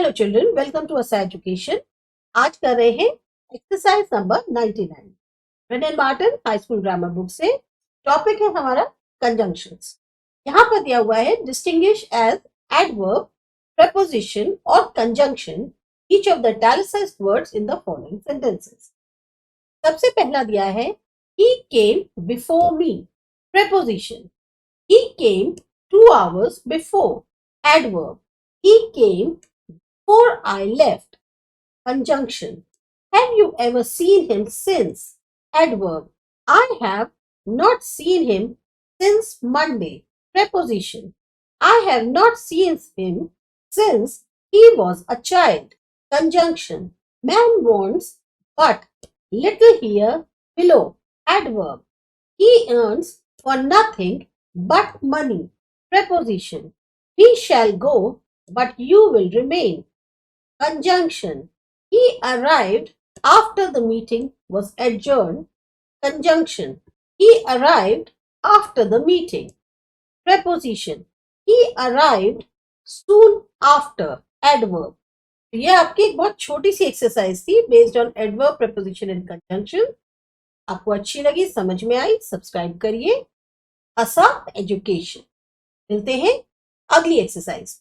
Hello children, welcome to ASA education. आज कर रहे हैं exercise number 99 Wren and Martin high school grammar book से। टॉपिक है हमारा कंजंक्शंस। यहाँ पर दिया हुआ है डिस्टिंग्विश एज एडवर्ब, preposition और conjunction each of the italicized words in the following sentences। सबसे पहला दिया है he came before me, preposition। he came 2 hours before, adverb। he came before I left, conjunction। have you ever seen him since, adverb। I have not seen him since Monday, preposition। I have not seen him since he was a child, conjunction। man wants but little here below, adverb। he earns for nothing but money, preposition। he shall go but you will remain, conjunction। he arrived after the meeting was adjourned, conjunction। he arrived after the meeting, preposition। he arrived soon after, adverb। तो ये आपकी एक बहुत छोटी सी exercise थी based on adverb, preposition and conjunction. आपको अच्छी लगी, समझ में आई, सब्सक्राइब करिए ASA एजुकेशन। मिलते हैं अगली एक्सरसाइज।